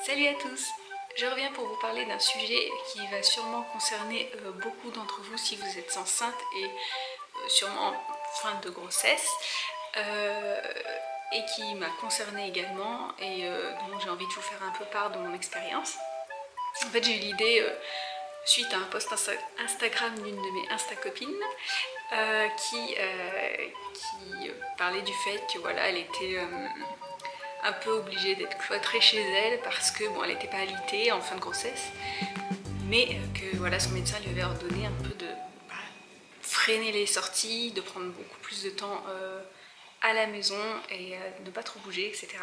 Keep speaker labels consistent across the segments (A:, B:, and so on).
A: Salut à tous! Je reviens pour vous parler d'un sujet qui va sûrement concerner beaucoup d'entre vous si vous êtes enceinte et sûrement en fin de grossesse et qui m'a concernée également et dont j'ai envie de vous faire un peu part de mon expérience. En fait, j'ai eu l'idée suite à un post Instagram d'une de mes Insta-copines qui parlait du fait que voilà, elle était un peu obligée d'être cloîtrée chez elle parce que bon, elle n'était pas alitée en fin de grossesse, mais que voilà, son médecin lui avait ordonné un peu de freiner les sorties, de prendre beaucoup plus de temps à la maison et de ne pas trop bouger, etc.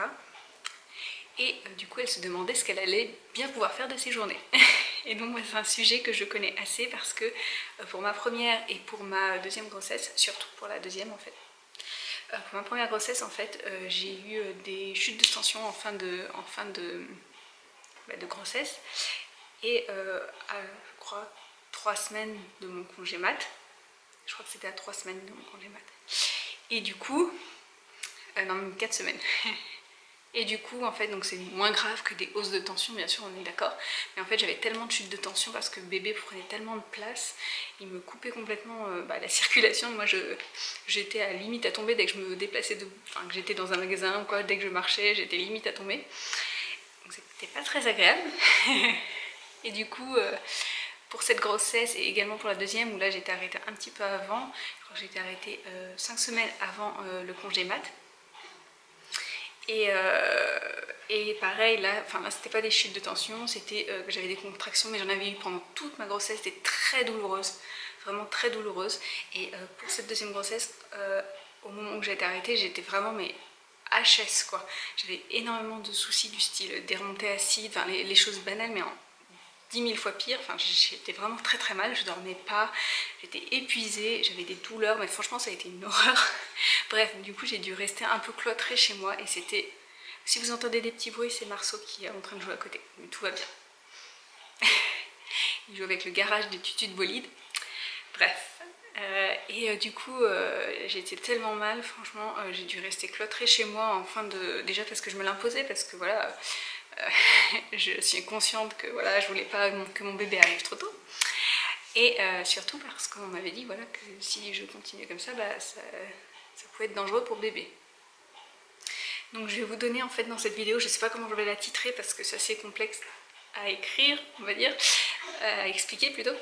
A: Et du coup, elle se demandait ce qu'elle allait bien pouvoir faire de ses journées. Et donc, moi, c'est un sujet que je connais assez parce que pour ma première et pour ma deuxième grossesse, surtout pour la deuxième en fait, pour ma première grossesse, en fait, j'ai eu des chutes de tension en fin de grossesse. Et je crois, 3 semaines de mon congé mat. Je crois que c'était à 3 semaines de mon congé mat. Et du coup, non, même 4 semaines. Et du coup, en fait, donc c'est moins grave que des hausses de tension, bien sûr, on est d'accord. Mais en fait, j'avais tellement de chutes de tension parce que bébé prenait tellement de place, il me coupait complètement la circulation. Moi, j'étais à limite à tomber dès que je me déplaçais, enfin, que j'étais dans un magasin ou quoi, dès que je marchais, j'étais limite à tomber. Donc c'était pas très agréable. Et du coup, pour cette grossesse et également pour la deuxième, où là j'étais arrêtée un petit peu avant, je crois que j'étais arrêtée 5 semaines avant le congé mat. Et pareil, là c'était pas des chutes de tension, c'était que j'avais des contractions, mais j'en avais eu pendant toute ma grossesse, c'était très douloureuse, vraiment très douloureuse. Et pour cette deuxième grossesse, au moment où j'ai été arrêtée, j'étais vraiment mais HS quoi. J'avais énormément de soucis du style des remontées acides, enfin les choses banales, mais en 10 000 fois pire. Enfin, j'étais vraiment très très mal, je dormais pas, j'étais épuisée, j'avais des douleurs, mais franchement ça a été une horreur. Bref, du coup j'ai dû rester un peu cloîtrée chez moi et c'était... Si vous entendez des petits bruits, c'est Marceau qui est en train de jouer à côté, mais tout va bien. Il joue avec le garage des tutus de bolide. Bref. Du coup, j'étais tellement mal, franchement, j'ai dû rester cloîtrée chez moi en fin de... Déjà parce que je me l'imposais, parce que voilà... je suis consciente que voilà, je voulais pas que mon bébé arrive trop tôt. Et surtout parce qu'on m'avait dit voilà, que si je continuais comme ça, ça pouvait être dangereux pour bébé. Donc je vais vous donner en fait dans cette vidéo, je sais pas comment je vais la titrer parce que c'est assez complexe à écrire, on va dire, à expliquer plutôt.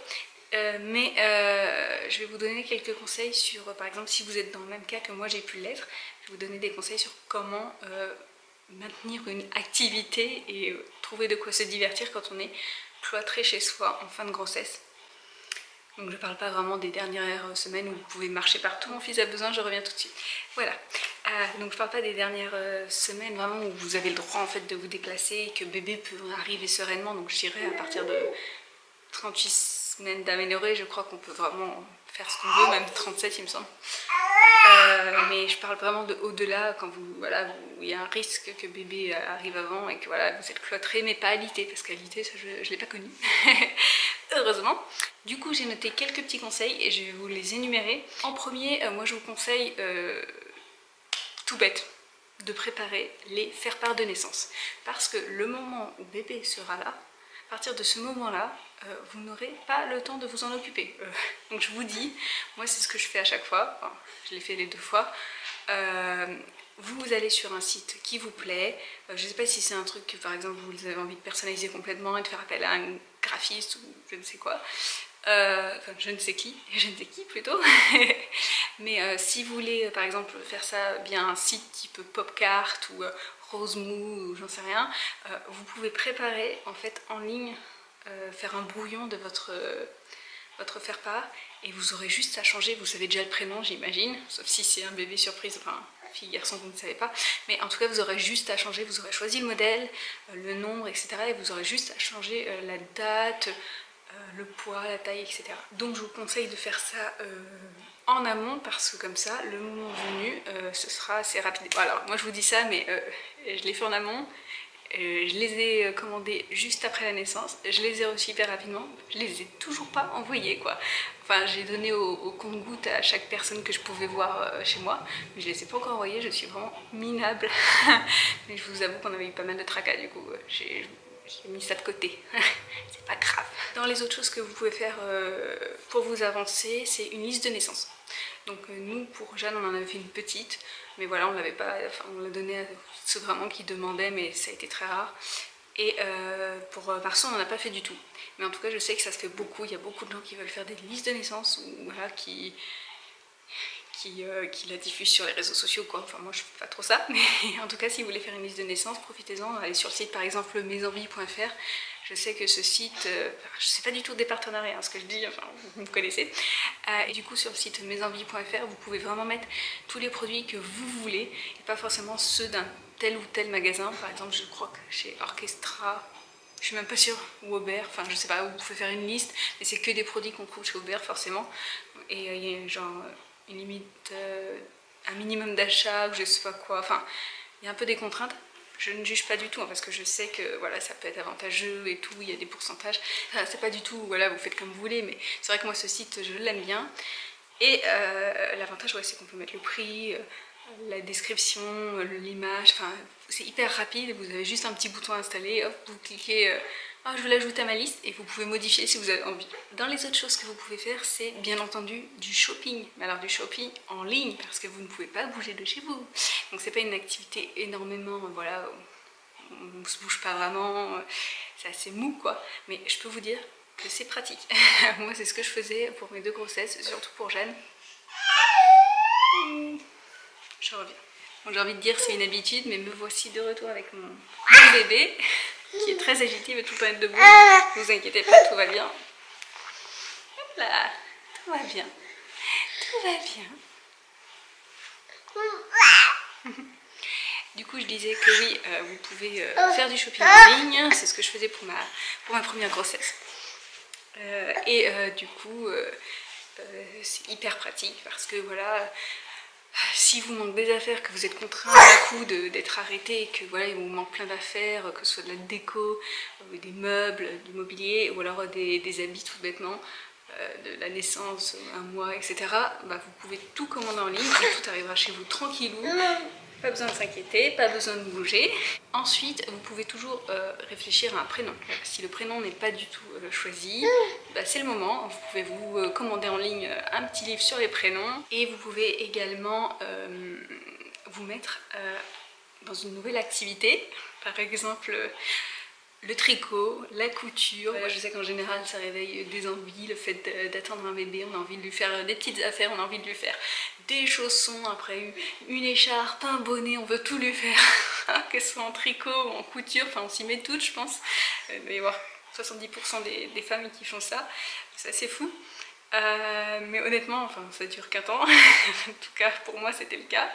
A: Je vais vous donner quelques conseils sur, par exemple, si vous êtes dans le même cas que moi j'ai pu l'être, je vais vous donner des conseils sur comment maintenir une activité et trouver de quoi se divertir quand on est cloîtré chez soi en fin de grossesse. Donc je parle pas vraiment des dernières semaines où vous pouvez marcher partout, mon fils a besoin, je reviens tout de suite. Voilà, donc je parle pas des dernières semaines vraiment où vous avez le droit en fait de vous déplacer et que bébé peut arriver sereinement. Donc je dirais à partir de 38 semaines d'aménorrhée, je crois qu'on peut vraiment faire ce qu'on veut, même 37 il me semble. Mais je parle vraiment de au-delà, quand il y a un risque que bébé arrive avant et que voilà, vous êtes cloîtré mais pas alité, parce qu'alité ça je l'ai pas connu, heureusement. Du coup j'ai noté quelques petits conseils et je vais vous les énumérer. En premier, moi je vous conseille, tout bête, de préparer les faire-part de naissance. Parce que le moment où bébé sera là, à partir de ce moment-là, vous n'aurez pas le temps de vous en occuper. Donc je vous dis, moi c'est ce que je fais à chaque fois, enfin, je l'ai fait les 2 fois. Vous allez sur un site qui vous plaît, je ne sais pas si c'est un truc que par exemple vous avez envie de personnaliser complètement et de faire appel à un graphiste ou je ne sais quoi. Enfin je ne sais qui plutôt. Mais si vous voulez par exemple faire ça via un site type Popcart ou Rosemou ou j'en sais rien, vous pouvez préparer en fait en ligne, faire un brouillon de votre faire-part et vous aurez juste à changer, vous savez déjà le prénom j'imagine, sauf si c'est un bébé surprise, enfin fille, garçon vous ne savez pas, mais en tout cas vous aurez juste à changer, vous aurez choisi le modèle, le nombre, etc. et vous aurez juste à changer la date, le poids, la taille, etc. Donc je vous conseille de faire ça en amont parce que comme ça, le moment venu, ce sera assez rapide. Bon, alors moi je vous dis ça, mais je l'ai fait en amont. Je les ai commandés juste après la naissance, je les ai reçus hyper rapidement, je les ai toujours pas envoyés quoi. Enfin j'ai donné au compte-gouttes à chaque personne que je pouvais voir chez moi, mais je les ai pas encore envoyés, je suis vraiment minable. Mais je vous avoue qu'on avait eu pas mal de tracas du coup, j'ai mis ça de côté. C'est pas grave. Dans les autres choses que vous pouvez faire pour vous avancer, c'est une liste de naissance. Donc nous, pour Jeanne, on en avait fait une petite, mais voilà, on l'avait pas, enfin, on l'a donné à ceux vraiment qui demandaient, mais ça a été très rare. Et pour Marceau, on n'en a pas fait du tout. Mais en tout cas, je sais que ça se fait beaucoup. Il y a beaucoup de gens qui veulent faire des listes de naissance ou voilà, qui la diffusent sur les réseaux sociaux, quoi. Enfin, moi, je fais pas trop ça. Mais en tout cas, si vous voulez faire une liste de naissance, profitez-en. Allez sur le site, par exemple, mesenvies.fr. Je sais que ce site, je sais pas du tout des partenariats, hein, ce que je dis, enfin, vous me connaissez. Et du coup, sur le site mesenvies.fr, vous pouvez vraiment mettre tous les produits que vous voulez et pas forcément ceux d'un tel ou tel magasin. Par exemple, je crois que chez Orchestra, je suis même pas sûre, ou Aubert, enfin je sais pas, vous pouvez faire une liste, mais c'est que des produits qu'on trouve chez Aubert forcément. Et il y a genre une limite, un minimum d'achat, ou je sais pas quoi, enfin il y a un peu des contraintes. Je ne juge pas du tout, hein, parce que je sais que voilà, ça peut être avantageux et tout, il y a des pourcentages. Enfin, c'est pas du tout, voilà, vous faites comme vous voulez, mais c'est vrai que moi ce site, je l'aime bien. Et l'avantage, ouais, c'est qu'on peut mettre le prix, la description, l'image, enfin c'est hyper rapide, vous avez juste un petit bouton à installer, hop, vous cliquez, oh, je veux l'ajouter à ma liste, et vous pouvez modifier si vous avez envie. Dans les autres choses que vous pouvez faire, c'est bien entendu du shopping, mais alors du shopping en ligne, parce que vous ne pouvez pas bouger de chez vous. Donc c'est pas une activité énormément, voilà, on ne se bouge pas vraiment, c'est assez mou quoi, mais je peux vous dire que c'est pratique. Moi c'est ce que je faisais pour mes 2 grossesses, surtout pour Jeanne. Je reviens. Bon, j'ai envie de dire c'est une habitude, mais me voici de retour avec mon bébé qui est très agité, il veut tout le temps être debout. Ne vous inquiétez pas, tout va bien. Hop là, tout va bien. Tout va bien. Du coup, je disais que oui, vous pouvez faire du shopping en ligne. C'est ce que je faisais pour ma première grossesse. Du coup, c'est hyper pratique parce que voilà, si vous manque des affaires, que vous êtes contraint d'un coup d'être arrêté, et que voilà, il vous manque plein d'affaires, que ce soit de la déco, des meubles, du mobilier, ou alors des habits tout bêtement, de la naissance, un mois, etc., bah, vous pouvez tout commander en ligne et tout arrivera chez vous tranquillou. Pas besoin de s'inquiéter, pas besoin de bouger. Ensuite, vous pouvez toujours réfléchir à un prénom. Si le prénom n'est pas du tout choisi, bah c'est le moment. Vous pouvez vous commander en ligne un petit livre sur les prénoms. Et vous pouvez également vous mettre dans une nouvelle activité. Par exemple, le tricot, la couture. Moi, je sais qu'en général ça réveille des envies, le fait d'attendre un bébé, on a envie de lui faire des petites affaires, on a envie de lui faire des chaussons, après une écharpe, un bonnet, on veut tout lui faire, que ce soit en tricot ou en couture, enfin on s'y met toutes je pense. Il doit y avoir 70% des femmes qui font ça, c'est assez fou. Mais honnêtement, enfin, ça dure qu'un temps. En tout cas, pour moi, c'était le cas.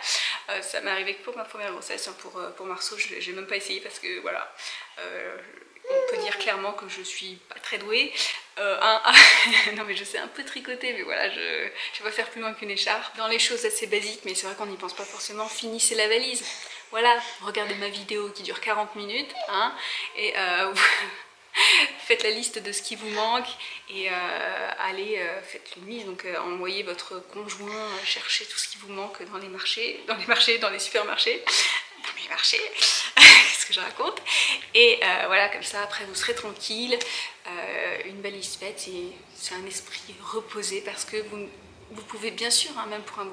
A: Ça m'est arrivé que pour ma première grossesse. Pour Marceau, je n'ai même pas essayé parce que voilà, on peut dire clairement que je suis pas très douée. Non, mais je sais un peu tricoter, mais voilà, je vais pas faire plus loin qu'une écharpe. Dans les choses assez basiques, mais c'est vrai qu'on n'y pense pas forcément, finissez la valise. Voilà, regardez ma vidéo qui dure 40 minutes, hein, et faites la liste de ce qui vous manque et allez, faites une liste, donc envoyez votre conjoint chercher tout ce qui vous manque dans les marchés, dans les supermarchés, dans les marchés, qu'est-ce que je raconte, et voilà, comme ça après vous serez tranquille, une belle liste faite, et c'est un esprit reposé parce que vous pouvez bien sûr, hein, même pour un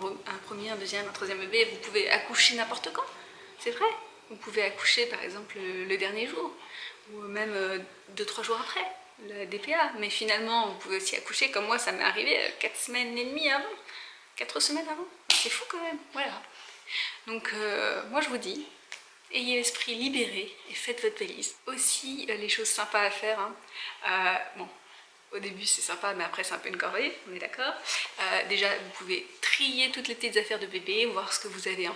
A: premier, un deuxième, un troisième bébé, vous pouvez accoucher n'importe quand, c'est vrai, vous pouvez accoucher par exemple le dernier jour, ou même 2-3 jours après, le DPA. Mais finalement, vous pouvez aussi accoucher, comme moi, ça m'est arrivé 4 semaines et demie avant. 4 semaines avant. C'est fou quand même, voilà. Donc, moi je vous dis, ayez l'esprit libéré et faites votre valise. Aussi, les choses sympas à faire, hein. Bon, au début c'est sympa, mais après c'est un peu une corvée, on est d'accord. Déjà, vous pouvez trier toutes les petites affaires de bébé, voir ce que vous avez en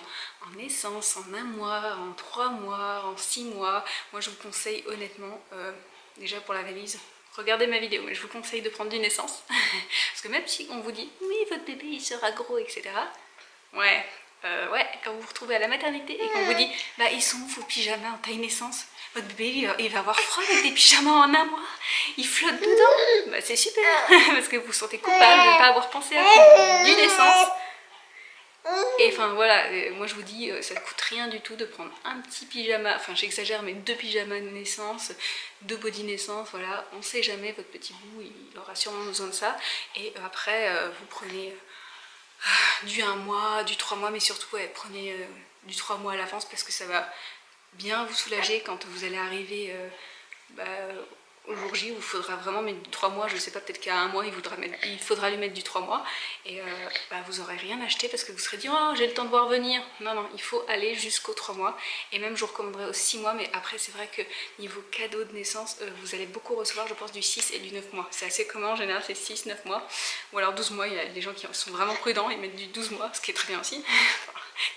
A: naissance, en 1 mois, en 3 mois, en 6 mois. Moi je vous conseille honnêtement, déjà pour la valise, regardez ma vidéo, mais je vous conseille de prendre du naissance. Parce que même si on vous dit, oui votre bébé il sera gros, etc. Ouais, quand vous vous retrouvez à la maternité et qu'on vous dit, bah ils sont où vos pyjamas en taille naissance? Votre bébé il va avoir froid avec des pyjamas en 1 mois, il flotte dedans, bah c'est super, parce que vous vous sentez coupable de ne pas avoir pensé à prendre du naissance. Et enfin voilà, moi je vous dis, ça ne coûte rien du tout de prendre un petit pyjama, enfin j'exagère, mais 2 pyjamas de naissance, 2 body naissance, voilà, on sait jamais, votre petit bout il aura sûrement besoin de ça. Et après vous prenez du 1 mois, du 3 mois, mais surtout ouais, prenez du 3 mois à l'avance parce que ça va bien vous soulager quand vous allez arriver au jour J où il faudra vraiment mettre du 3 mois, je sais pas, peut-être qu'à 1 mois il faudra lui mettre du 3 mois et vous aurez rien acheté parce que vous serez dit oh j'ai le temps de voir venir. Non non, il faut aller jusqu'aux 3 mois et même je vous recommanderais aux 6 mois, mais après c'est vrai que niveau cadeau de naissance vous allez beaucoup recevoir, je pense, du 6 et du 9 mois. C'est assez commun en général, c'est 6, 9 mois ou alors 12 mois, il y a des gens qui sont vraiment prudents et mettent du 12 mois, ce qui est très bien aussi.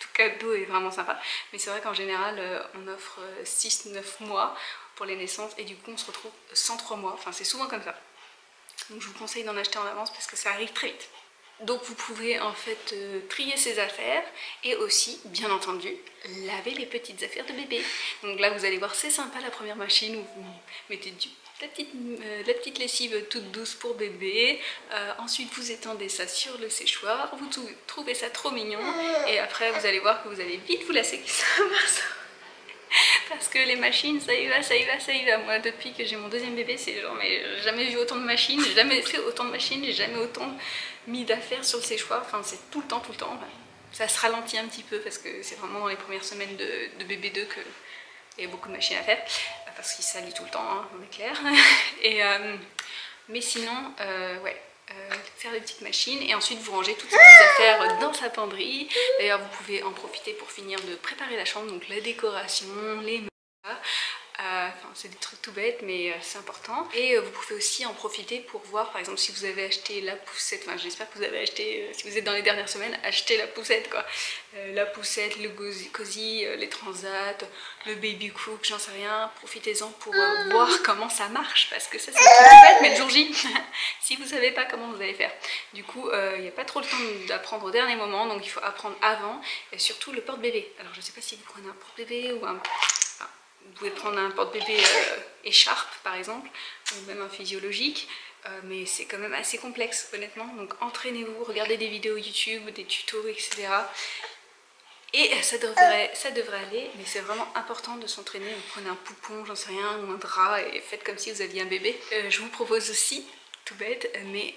A: Tout cadeau est vraiment sympa, mais c'est vrai qu'en général on offre 6-9 mois pour les naissances et du coup on se retrouve sans 3 mois, enfin c'est souvent comme ça. Donc je vous conseille d'en acheter en avance parce que ça arrive très vite. Donc vous pouvez en fait trier ces affaires et aussi bien entendu laver les petites affaires de bébé. Donc là vous allez voir, c'est sympa la première machine où vous mettez la petite lessive toute douce pour bébé, ensuite vous étendez ça sur le séchoir, vous trouvez ça trop mignon et après vous allez voir que vous allez vite vous lasser que ça marche. Parce que les machines, ça y va, ça y va, ça y va. Moi, depuis que j'ai mon deuxième bébé, c'est genre, mais j'ai jamais vu autant de machines, j'ai jamais fait autant de machines, j'ai jamais autant mis d'affaires sur le séchoir. Enfin, c'est tout le temps, tout le temps. Ça se ralentit un petit peu parce que c'est vraiment dans les premières semaines de bébé 2 qu'il y a beaucoup de machines à faire. Parce qu'il salit tout le temps, hein, on est clair. Et, mais sinon, ouais. Faire des petites machines et ensuite vous rangez toutes ces petites affaires dans sa penderie. D'ailleurs vous pouvez en profiter pour finir de préparer la chambre, donc la décoration, les meubles, enfin c'est des trucs tout bêtes mais c'est important. Et vous pouvez aussi en profiter pour voir par exemple si vous avez acheté la poussette, enfin j'espère que vous avez acheté, si vous êtes dans les dernières semaines, achetez la poussette quoi. La poussette, le Cozy, les transats, le baby cook, j'en sais rien, profitez-en pour voir comment ça marche parce que ça c'est tout bête mais le jour J, si vous savez pas comment vous allez faire. Du coup il n'y a pas trop le temps d'apprendre au dernier moment, donc il faut apprendre avant et surtout le porte-bébé. Alors je sais pas si vous prenez un porte-bébé ou un... Enfin, vous pouvez prendre un porte-bébé écharpe par exemple, ou même un physiologique. Mais c'est quand même assez complexe honnêtement, donc entraînez-vous, regardez des vidéos YouTube, des tutos, etc. Et ça devrait aller, mais c'est vraiment important de s'entraîner. Vous prenez un poupon, j'en sais rien, ou un drap et faites comme si vous aviez un bébé. Je vous propose aussi, tout bête, mais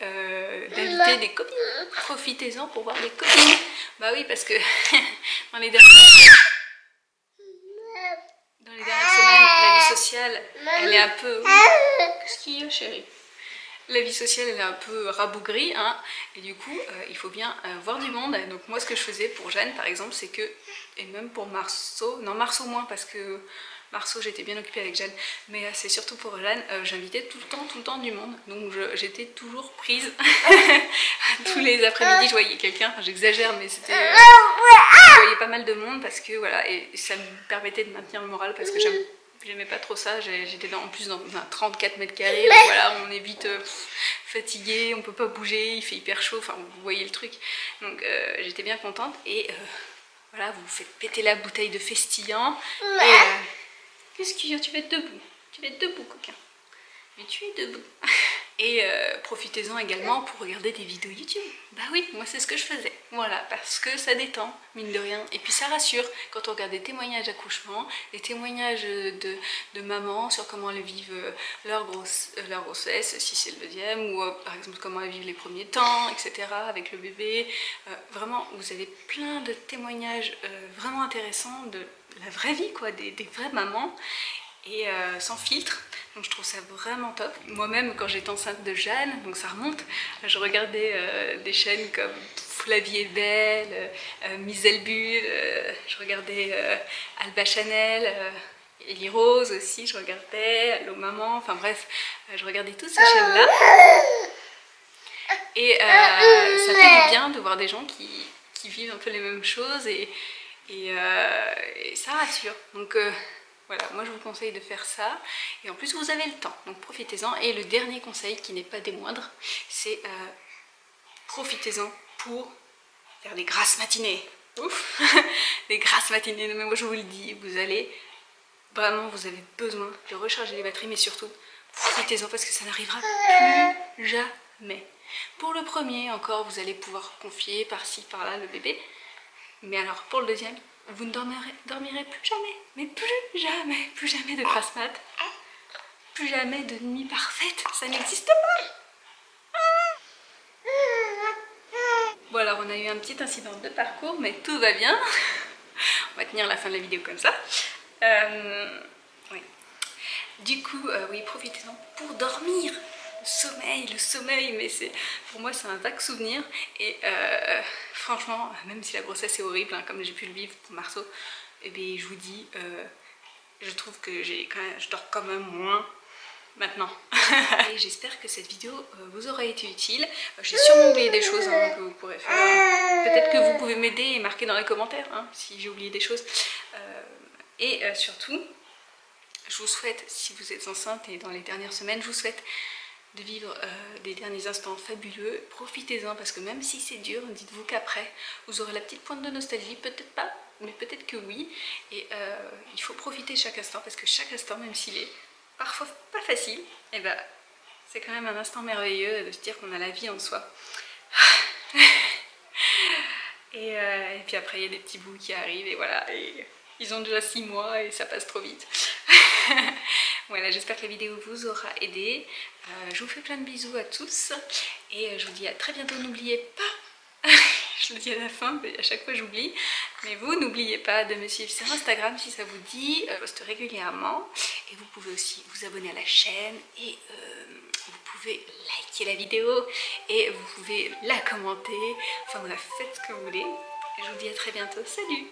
A: d'inviter des copines. Profitez-en pour voir des copines. Bah oui, parce que dans les dernières semaines, la vie sociale, elle est un peu... Qu'est-ce qu'il y a, chérie? La vie sociale elle est un peu rabougrie hein, et du coup il faut bien voir du monde. Donc moi ce que je faisais pour Jeanne par exemple c'est que, et même pour Marceau, non Marceau moins parce que Marceau j'étais bien occupée avec Jeanne, mais c'est surtout pour Jeanne, j'invitais tout le temps du monde, donc j'étais toujours prise. Tous les après-midi je voyais quelqu'un, enfin j'exagère mais c'était... je voyais pas mal de monde parce que voilà, et ça me permettait de maintenir le moral parce que j'aimais pas trop ça, j'étais en plus dans 34 mètres carrés, donc voilà, on est vite fatigué, on peut pas bouger, il fait hyper chaud, enfin vous voyez le truc. Donc j'étais bien contente et voilà, vous faites péter la bouteille de festillant. Et qu'est-ce qu'il y a? Tu vas être debout, tu vas être debout coquin. Mais tu es debout. Et profitez-en également pour regarder des vidéos YouTube. Bah oui, moi c'est ce que je faisais. Voilà, parce que ça détend, mine de rien. Et puis ça rassure quand on regarde des témoignages d'accouchement, des témoignages de mamans sur comment elles vivent leur grossesse, si c'est le deuxième, ou par exemple comment elles vivent les premiers temps, etc. avec le bébé. Vraiment, vous avez plein de témoignages vraiment intéressants de la vraie vie, quoi, des vraies mamans. Et sans filtre, donc je trouve ça vraiment top. Moi-même quand j'étais enceinte de Jeanne, donc ça remonte, je regardais des chaînes comme La vie est belle, Miss Elbulle, je regardais Alba Chanel, Ellie Rose aussi, je regardais Allo Maman, enfin bref, je regardais toutes ces chaînes-là. Et ça fait du bien de voir des gens qui vivent un peu les mêmes choses et ça rassure. Donc voilà, moi je vous conseille de faire ça et en plus vous avez le temps, donc profitez-en. Et le dernier conseil qui n'est pas des moindres, c'est profitez-en pour faire des grasses matinées. Ouf. Des grasses matinées, mais moi je vous le dis, vous allez vraiment, vous avez besoin de recharger les batteries, mais surtout profitez-en parce que ça n'arrivera plus jamais. Pour le premier encore, vous allez pouvoir confier par-ci par-là le bébé. Mais alors pour le deuxième, vous ne dormirez plus jamais, mais plus jamais de grasse mat, plus jamais de nuit parfaite, ça n'existe pas. Bon alors on a eu un petit incident de parcours, mais tout va bien. On va tenir la fin de la vidéo comme ça. Oui. Du coup, oui, profitez-en pour dormir. Le sommeil, mais pour moi c'est un vague souvenir. Et franchement, même si la grossesse est horrible, hein, comme j'ai pu le vivre pour Marceau, eh bien, je vous dis, je trouve que je dors quand même moins maintenant. Et j'espère que cette vidéo vous aura été utile. J'ai sûrement oublié des choses hein, que vous pourrez faire. Peut-être que vous pouvez m'aider et marquer dans les commentaires hein, si j'ai oublié des choses. Et surtout, je vous souhaite, si vous êtes enceinte et dans les dernières semaines, je vous souhaite de vivre des derniers instants fabuleux. Profitez-en parce que même si c'est dur, dites-vous qu'après, vous aurez la petite pointe de nostalgie, peut-être pas, mais peut-être que oui. Et il faut profiter de chaque instant parce que chaque instant, même s'il est parfois pas facile, et ben, c'est quand même un instant merveilleux de se dire qu'on a la vie en soi. Et puis après, il y a des petits bouts qui arrivent et voilà. Et ils ont déjà 6 mois et ça passe trop vite. Voilà, j'espère que la vidéo vous aura aidé. Je vous fais plein de bisous à tous et je vous dis à très bientôt. N'oubliez pas, je le dis à la fin, mais à chaque fois j'oublie, mais vous n'oubliez pas de me suivre sur Instagram si ça vous dit. Je poste régulièrement et vous pouvez aussi vous abonner à la chaîne et vous pouvez liker la vidéo et vous pouvez la commenter. Enfin voilà, faites ce que vous voulez. Et je vous dis à très bientôt. Salut!